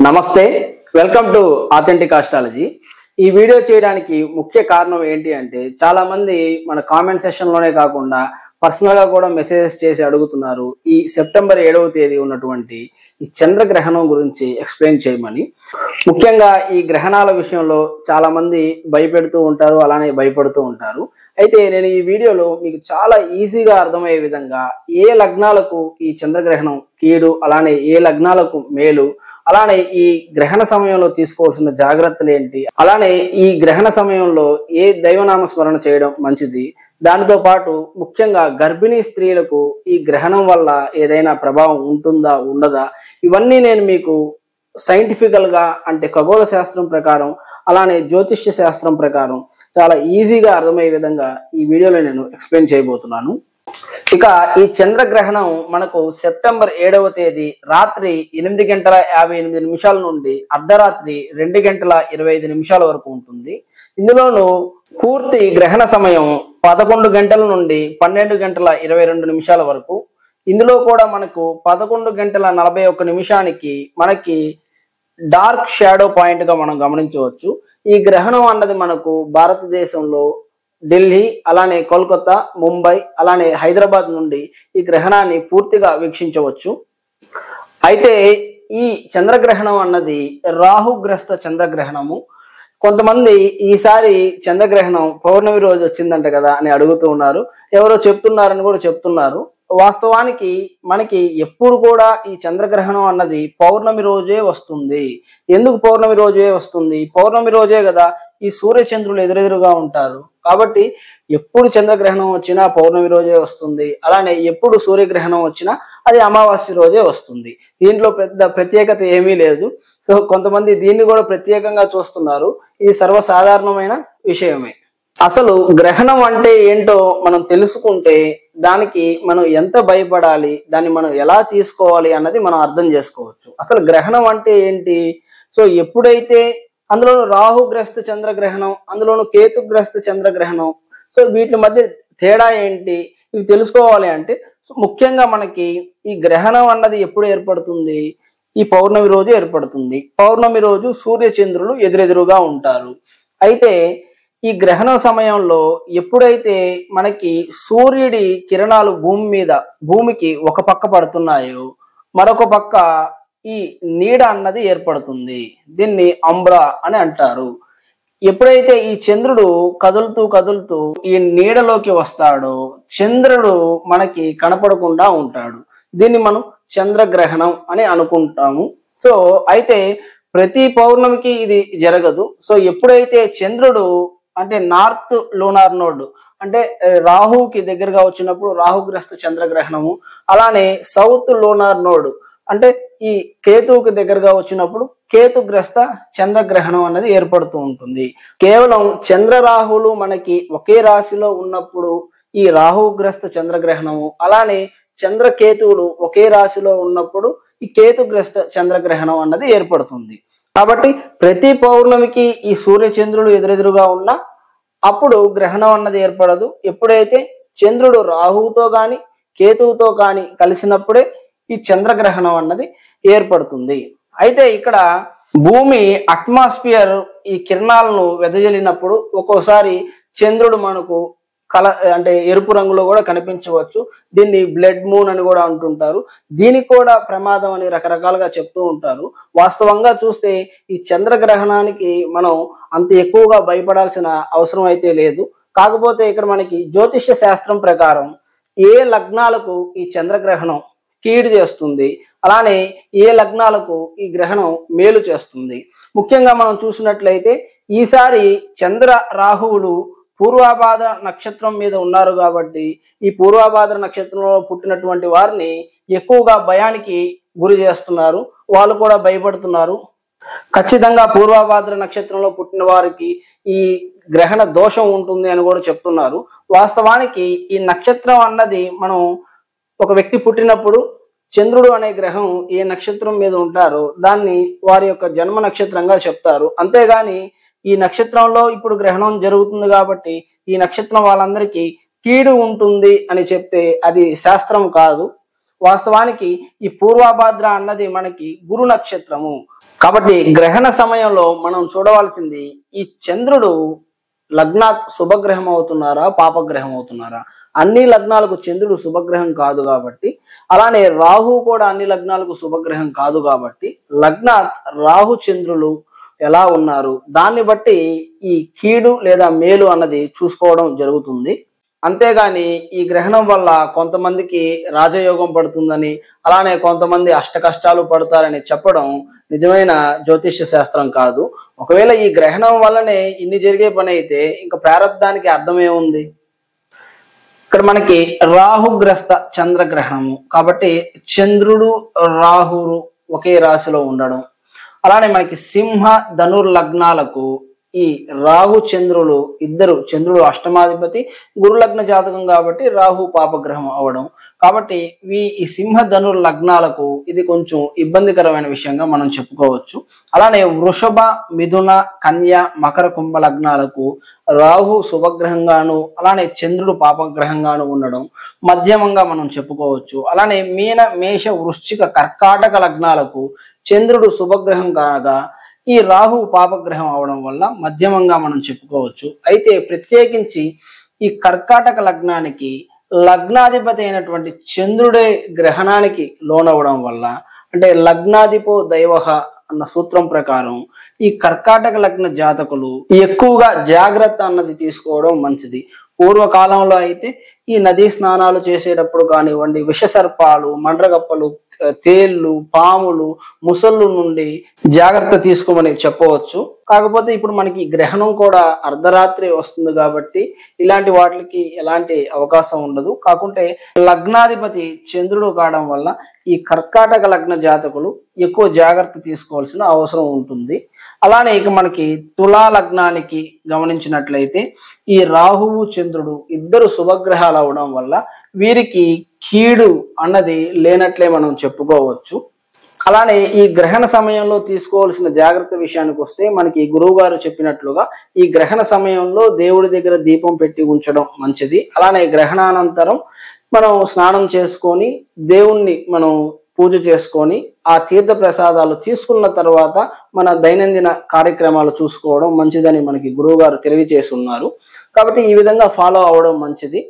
నమస్తే, welcome to authentic astrology. ఈ video చేయడానికి ముఖ్య కారణం ఏంటి అంటే, చాలా మంది మన కామెంట్ సెక్షన్ లోనే కాకుండా పర్సనల్ గా కూడా మెసేజెస్ చేసి అడుగుతున్నారు ఈ సెప్టెంబర్ 7వ తేదీ ఉన్నటువంటి ఈ చంద్రగ్రహణం గురించి ఎక్స్ప్లెయిన్ చేయమని. ముఖ్యంగా ఈ గ్రహణాల విషయంలో చాలా మంది భయపెడుతూ ఉంటారు, అలానే భయపడుతూ ఉంటారు. అయితే నేను ఈ వీడియోలో మీకు చాలా ఈజీగా అర్థమయ్యే విధంగా ఏ లగ్నాలకు ఈ చంద్రగ్రహణం కీడు, అలానే ఏ లగ్నాలకు మేలు, అలానే ఈ గ్రహణ సమయంలో తీసుకోవాల్సిన జాగ్రత్తలు ఏంటి, అలానే ఈ గ్రహణ సమయంలో ఏ దైవనామ స్మరణ చేయడం మంచిది, దానితో పాటు ముఖ్యంగా గర్భిణీ స్త్రీలకు ఈ గ్రహణం వల్ల ఏదైనా ప్రభావం ఉంటుందా ఉండదా, ఇవన్నీ నేను మీకు సైంటిఫికల్ గా అంటే ఖగోళ శాస్త్రం ప్రకారం అలానే జ్యోతిష్య శాస్త్రం ప్రకారం చాలా ఈజీగా అర్థమయ్యే విధంగా ఈ వీడియోలో నేను ఎక్స్ప్లెయిన్ చేయబోతున్నాను. ఇక ఈ చంద్రగ్రహణం మనకు సెప్టెంబర్ 7వ తేదీ రాత్రి 8:58 నుండి అర్ధరాత్రి 2:25 వరకు ఉంటుంది. ఇందులోనూ పూర్తి గ్రహణ సమయం 11 గంటల నుండి 12:22 వరకు. ఇందులో కూడా మనకు 11:41 మనకి డార్క్ షాడో పాయింట్ గా మనం గమనించవచ్చు. ఈ గ్రహణం అన్నది మనకు భారతదేశంలో ఢిల్లీ, అలానే కోల్కతా, ముంబై, అలానే హైదరాబాద్ నుండి ఈ గ్రహణాన్ని పూర్తిగా వీక్షించవచ్చు. అయితే ఈ చంద్రగ్రహణం అన్నది రాహుగ్రస్త చంద్రగ్రహణము. కొంతమంది ఈసారి చంద్రగ్రహణం పౌర్ణమి రోజు వచ్చిందంట కదా అని అడుగుతూ ఉన్నారు, ఎవరో చెప్తున్నారని కూడా చెప్తున్నారు. వాస్తవానికి మనకి ఎప్పుడు కూడా ఈ చంద్రగ్రహణం అన్నది పౌర్ణమి రోజే వస్తుంది. ఎందుకు పౌర్ణమి రోజే వస్తుంది? పౌర్ణమి రోజే కదా ఈ సూర్యచంద్రులు ఎదురెదురుగా ఉంటారు. కాబట్టి ఎప్పుడు చంద్రగ్రహణం వచ్చినా పౌర్ణమి రోజే వస్తుంది. అలానే ఎప్పుడు సూర్యగ్రహణం వచ్చినా అది అమావాస్య రోజే వస్తుంది. దీంట్లో పెద్ద ప్రత్యేకత ఏమీ లేదు. సో కొంతమంది దీన్ని కూడా ప్రత్యేకంగా చూస్తున్నారు. ఇది సర్వసాధారణమైన విషయమే. అసలు గ్రహణం అంటే ఏంటో మనం తెలుసుకుంటే దానికి మనం ఎంత భయపడాలి, దాన్ని మనం ఎలా తీసుకోవాలి అన్నది మనం అర్థం చేసుకోవచ్చు. అసలు గ్రహణం అంటే ఏంటి? సో ఎప్పుడైతే అందులోను రాహుగ్రస్త చంద్రగ్రహణం, అందులోను కేతుగ్రస్త చంద్రగ్రహణం, సో వీటి మధ్య తేడా ఏంటి ఇవి తెలుసుకోవాలి అంటే ముఖ్యంగా మనకి ఈ గ్రహణం అన్నది ఎప్పుడు ఏర్పడుతుంది? ఈ పౌర్ణమి రోజు ఏర్పడుతుంది. పౌర్ణమి రోజు సూర్యచంద్రులు ఎదురెదురుగా ఉంటారు. అయితే ఈ గ్రహణ సమయంలో ఎప్పుడైతే మనకి సూర్యుడి కిరణాలు భూమికి ఒక పక్క పడుతున్నాయో, మరొక పక్క ఈ నీడ అన్నది ఏర్పడుతుంది. దీన్ని అంబ్రా అని అంటారు. ఎప్పుడైతే ఈ చంద్రుడు కదులుతూ ఈ నీడలోకి వస్తాడో చంద్రుడు మనకి కనపడకుండా ఉంటాడు. దీన్ని మనం చంద్రగ్రహణం అని అనుకుంటాము. సో అయితే ప్రతి పౌర్ణమికి ఇది జరగదు. సో ఎప్పుడైతే చంద్రుడు అంటే నార్త్ లూనార్ నోడ్ అంటే రాహుకి దగ్గరగా వచ్చినప్పుడు రాహుగ్రస్త చంద్రగ్రహణము, అలానే సౌత్ లూనార్ నోడ్ అంటే ఈ కేతువుకి దగ్గరగా వచ్చినప్పుడు కేతుగ్రస్త చంద్రగ్రహణం అనేది ఏర్పడుతూ ఉంటుంది. కేవలం చంద్రరాహులు మనకి ఒకే రాశిలో ఉన్నప్పుడు ఈ రాహుగ్రస్త చంద్రగ్రహణము, అలానే చంద్రకేతువులు ఒకే రాశిలో ఉన్నప్పుడు ఈ కేతుగ్రస్త చంద్రగ్రహణం అన్నది ఏర్పడుతుంది. కాబట్టి ప్రతి పౌర్ణమికి ఈ సూర్యచంద్రులు ఎదురెదురుగా ఉన్నా అప్పుడు గ్రహణం అన్నది ఏర్పడదు. ఎప్పుడైతే చంద్రుడు రాహువుతో గాని కేతువుతో గాని కలిసినప్పుడే ఈ చంద్రగ్రహణం అన్నది ఏర్పడుతుంది. అయితే ఇక్కడ భూమి అట్మాస్ఫియర్ ఈ కిరణాలను వెదజల్లినప్పుడు ఒక్కోసారి చంద్రుడు మనకు అంటే ఎరుపు రంగులో కూడా కనిపించవచ్చు. దీన్ని బ్లడ్ మూన్ అని కూడా అంటుంటారు. దీనికి కూడా ప్రమాదం అని రకరకాలుగా చెప్తూ ఉంటారు. వాస్తవంగా చూస్తే ఈ చంద్రగ్రహణానికి మనం అంత ఎక్కువగా భయపడాల్సిన అవసరం అయితే లేదు. కాకపోతే ఇక్కడ మనకి జ్యోతిష్య శాస్త్రం ప్రకారం ఏ లగ్నాలకు ఈ చంద్రగ్రహణం కీడు చేస్తుంది, అలానే ఏ లగ్నాలకు ఈ గ్రహణం మేలు చేస్తుంది. ముఖ్యంగా మనం చూసినట్లయితే ఈసారి చంద్ర రాహువులు పూర్వాభాద్ర నక్షత్రం మీద ఉన్నారు కాబట్టి ఈ పూర్వాభాద్ర నక్షత్రంలో పుట్టినటువంటి వారిని ఎక్కువగా భయానికి గురి చేస్తున్నారు. వాళ్ళు కూడా భయపడుతున్నారు. ఖచ్చితంగా పూర్వాభాద్ర నక్షత్రంలో పుట్టిన వారికి ఈ గ్రహణ దోషం ఉంటుంది అని కూడా చెప్తున్నారు. వాస్తవానికి ఈ నక్షత్రం అన్నది మనం ఒక వ్యక్తి పుట్టినప్పుడు చంద్రుడు అనే గ్రహం ఏ నక్షత్రం మీద ఉంటారో దాన్ని వారి యొక్క జన్మ నక్షత్రంగా చెప్తారు. అంతేగాని ఈ నక్షత్రంలో ఇప్పుడు గ్రహణం జరుగుతుంది కాబట్టి ఈ నక్షత్రం వాళ్ళందరికీ కీడు ఉంటుంది అని చెప్తే అది శాస్త్రం కాదు. వాస్తవానికి ఈ పూర్వభాద్ర అన్నది మనకి గురు నక్షత్రము. కాబట్టి గ్రహణ సమయంలో మనం చూడవలసింది ఈ చంద్రుడు లగ్నాత్ శుభగ్రహం అవుతున్నారా పాపగ్రహం అవుతున్నారా. అన్ని లగ్నాలకు చంద్రుడు శుభగ్రహం కాదు కాబట్టి, అలానే రాహు కూడా అన్ని లగ్నాలకు శుభగ్రహం కాదు కాబట్టి లగ్నాత్ రాహు చంద్రులు ఎలా ఉన్నారు దాన్ని బట్టి ఈ కీడు లేదా మేలు అన్నది చూసుకోవడం జరుగుతుంది. అంతేగాని ఈ గ్రహణం వల్ల కొంతమందికి రాజయోగం పడుతుందని, అలానే కొంతమంది అష్ట కష్టాలు పడతారని చెప్పడం నిజమైన జ్యోతిష్య శాస్త్రం కాదు. ఒకవేళ ఈ గ్రహణం వల్లనే ఇన్ని జరిగే పని అయితే ఇంకా ప్రారంధానికి అర్థమేముంది. ఇక్కడ మనకి రాహుగ్రస్త చంద్రగ్రహణము కాబట్టి చంద్రుడు రాహువు ఒకే రాశిలో ఉండడం, అలానే మనకి సింహ ధనుర్ లగ్నాలకు ఈ రాహు చంద్రులు ఇద్దరు, చంద్రుడు అష్టమాధిపతి, గురు లగ్న జాతకం కాబట్టి రాహు పాపగ్రహం అవడం, కాబట్టి ఈ సింహ ధనుర్ లగ్నాలకు ఇది కొంచెం ఇబ్బందికరమైన విషయంగా మనం చెప్పుకోవచ్చు. అలానే వృషభ మిథున కన్య మకర కుంభ లగ్నాలకు రాహు శుభగ్రహంగాను అలానే చంద్రుడు పాపగ్రహంగాను ఉండడం మధ్యమంగా మనం చెప్పుకోవచ్చు. అలానే మీన మేష వృశ్చిక కర్కాటక లగ్నాలకు చంద్రుడు శుభగ్రహం కాగా ఈ రాహు పాపగ్రహం అవడం వల్ల మధ్యమంగా మనం చెప్పుకోవచ్చు. అయితే ప్రత్యేకించి ఈ కర్కాటక లగ్నానికి లగ్నాధిపతి అయినటువంటి చంద్రుడే గ్రహణానికి లోనవడం వల్ల, అంటే లగ్నాధిపో దైవః అన్న సూత్రం ప్రకారం ఈ కర్కాటక లగ్న జాతకులు ఎక్కువగా జాగ్రత్త అన్నది తీసుకోవడం మంచిది. పూర్వకాలంలో అయితే ఈ నదీ స్నానాలు చేసేటప్పుడు కానివ్వండి, విషసర్పాలు, మండ్రగప్పలు, తేళ్లు, పాములు, ముసళ్ళు నుండి జాగ్రత్త తీసుకోమని చెప్పవచ్చు. కాకపోతే ఇప్పుడు మనకి గ్రహణం కూడా అర్ధరాత్రి వస్తుంది కాబట్టి ఇలాంటి వాటికి ఎలాంటి అవకాశం ఉండదు. కాకుంటే లగ్నాధిపతి చంద్రుడు కావడం వల్ల ఈ కర్కాటక లగ్న జాతకులు ఎక్కువ జాగ్రత్త తీసుకోవాల్సిన అవసరం ఉంటుంది. అలానే ఇక మనకి తులా లగ్నానికి గమనించినట్లయితే ఈ రాహువు చంద్రుడు ఇద్దరు శుభగ్రహాలు అవడం వల్ల వీరికి కీడు అన్నది లేనట్లే మనం చెప్పుకోవచ్చు. అలానే ఈ గ్రహణ సమయంలో తీసుకోవాల్సిన జాగ్రత్త విషయానికి వస్తే మనకి గురువు గారు చెప్పినట్లుగా ఈ గ్రహణ సమయంలో దేవుడి దగ్గర దీపం పెట్టి ఉంచడం మంచిది. అలానే గ్రహణానంతరం మనం స్నానం చేసుకొని దేవుణ్ణి మనం పూజ చేసుకొని ఆ తీర్థ ప్రసాదాలు తీసుకున్న తర్వాత మన దైనందిన కార్యక్రమాలు చూసుకోవడం మంచిదని మనకి గురువు గారు తెలియజేసి ఉన్నారు. కాబట్టి ఈ విధంగా ఫాలో అవడం మంచిది.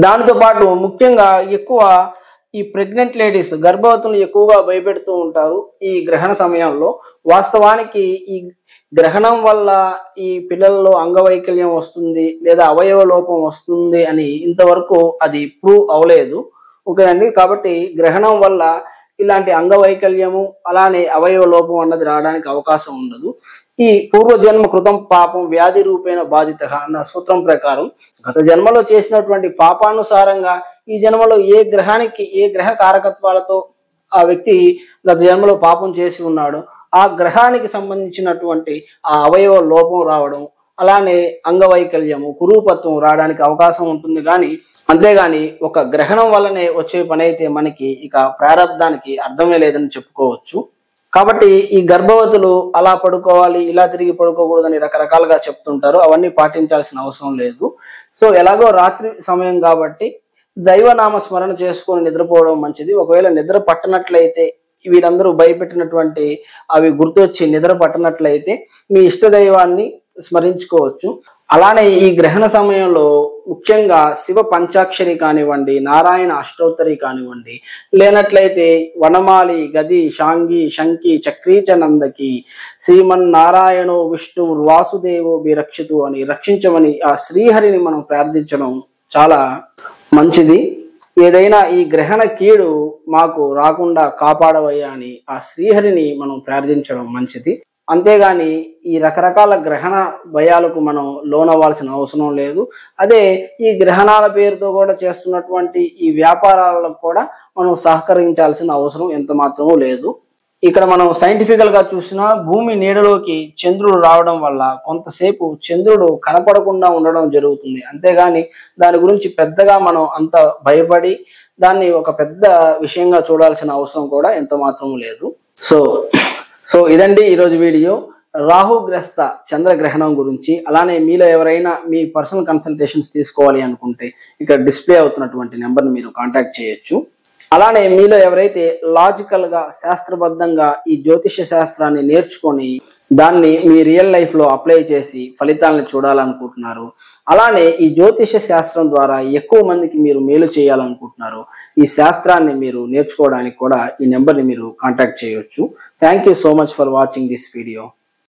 దానితో పాటు ముఖ్యంగా ఎక్కువ ఈ ప్రెగ్నెంట్ లేడీస్, గర్భవతులు ఎక్కువగా భయపెడుతూ ఉంటారు ఈ గ్రహణ సమయంలో. వాస్తవానికి ఈ గ్రహణం వల్ల ఈ పిల్లల్లో అంగవైకల్యం వస్తుంది లేదా అవయవ లోపం వస్తుంది అని ఇంతవరకు అది ప్రూవ్ అవ్వలేదు. ఓకేనండి. కాబట్టి గ్రహణం వల్ల ఇలాంటి అంగవైకల్యము అలానే అవయవ లోపం అన్నది రావడానికి అవకాశం ఉండదు. ఈ పూర్వజన్మ కృతం పాపం వ్యాధి రూపేణ బాధిత అన్న సూత్రం ప్రకారం గత జన్మలో చేసినటువంటి పాపానుసారంగా ఈ జన్మలో ఏ గ్రహానికి ఏ గ్రహ కారకత్వాలతో ఆ వ్యక్తి గత జన్మలో పాపం చేసి ఉన్నాడో ఆ గ్రహానికి సంబంధించినటువంటి ఆ అవయవ లోపం రావడం, అలానే అంగవైకల్యము కురూపత్వం రావడానికి అవకాశం ఉంటుంది. కానీ అంతేగాని ఒక గ్రహణం వల్లనే వచ్చే పని అయితే మనకి ఇక ప్రారంధానికి అర్థమే లేదని చెప్పుకోవచ్చు. కాబట్టి ఈ గర్భవతులు అలా పడుకోవాలి ఇలా తిరిగి పడుకోకూడదని రకరకాలుగా చెప్తుంటారు. అవన్నీ పాటించాల్సిన అవసరం లేదు. సో ఎలాగో రాత్రి సమయం కాబట్టి దైవనామ స్మరణ చేసుకొని నిద్రపోవడం మంచిది. ఒకవేళ నిద్ర పట్టనట్లయితే వీరందరూ భయపెట్టినటువంటి అవి గుర్తొచ్చి నిద్ర పట్టనట్లయితే మీ ఇష్ట దైవాన్ని స్మరించుకోవచ్చు. అలానే ఈ గ్రహణ సమయంలో ముఖ్యంగా శివ పంచాక్షరి కానివ్వండి, నారాయణ అష్టోత్తరి కానివ్వండి, లేనట్లయితే వనమాలి గది శాంగి శంకి చక్రీచ నందకి శ్రీమన్నారాయణో విష్ణు వాసుదేవో బిరక్షితు అని రక్షించమని ఆ శ్రీహరిని మనం ప్రార్థించడం చాలా మంచిది. ఏదైనా ఈ గ్రహణ కీడు మాకు రాకుండా కాపాడవయ్యా అని ఆ శ్రీహరిని మనం ప్రార్థించడం మంచిది. అంతేగాని ఈ రకరకాల గ్రహణ భయాలకు మనం లోనవ్వాల్సిన అవసరం లేదు. అదే ఈ గ్రహణాల పేరుతో కూడా చేస్తున్నటువంటి ఈ వ్యాపారాలకు కూడా మనం సహకరించాల్సిన అవసరం ఎంత మాత్రమూ లేదు. ఇక్కడ మనం సైంటిఫికల్ గా చూసినా భూమి నీడలోకి చంద్రుడు రావడం వల్ల కొంతసేపు చంద్రుడు కనపడకుండా ఉండడం జరుగుతుంది. అంతేగాని దాని గురించి పెద్దగా మనం అంత భయపడి దాన్ని ఒక పెద్ద విషయంగా చూడాల్సిన అవసరం కూడా ఎంత మాత్రం లేదు. సో ఇదండి ఈరోజు వీడియో రాహుగ్రస్త చంద్రగ్రహణం గురించి. అలానే మీలో ఎవరైనా మీ పర్సనల్ కన్సల్టేషన్స్ తీసుకోవాలి అనుకుంటే ఇక్కడ డిస్ప్లే అవుతున్నటువంటి నెంబర్ని మీరు కాంటాక్ట్ చేయొచ్చు. అలానే మీలో ఎవరైతే లాజికల్ గా శాస్త్రబద్ధంగా ఈ జ్యోతిష శాస్త్రాన్ని నేర్చుకొని దాన్ని మీ రియల్ లైఫ్ లో అప్లై చేసి ఫలితాలను చూడాలనుకుంటున్నారు, అలానే ఈ జ్యోతిష శాస్త్రం ద్వారా ఎక్కువ మందికి మీరు మేలు చేయాలనుకుంటున్నారు, ఈ శాస్త్రాన్ని మీరు నేర్చుకోవడానికి కూడా ఈ నెంబర్ని మీరు కాంటాక్ట్ చేయవచ్చు. Thank you so much for watching this video.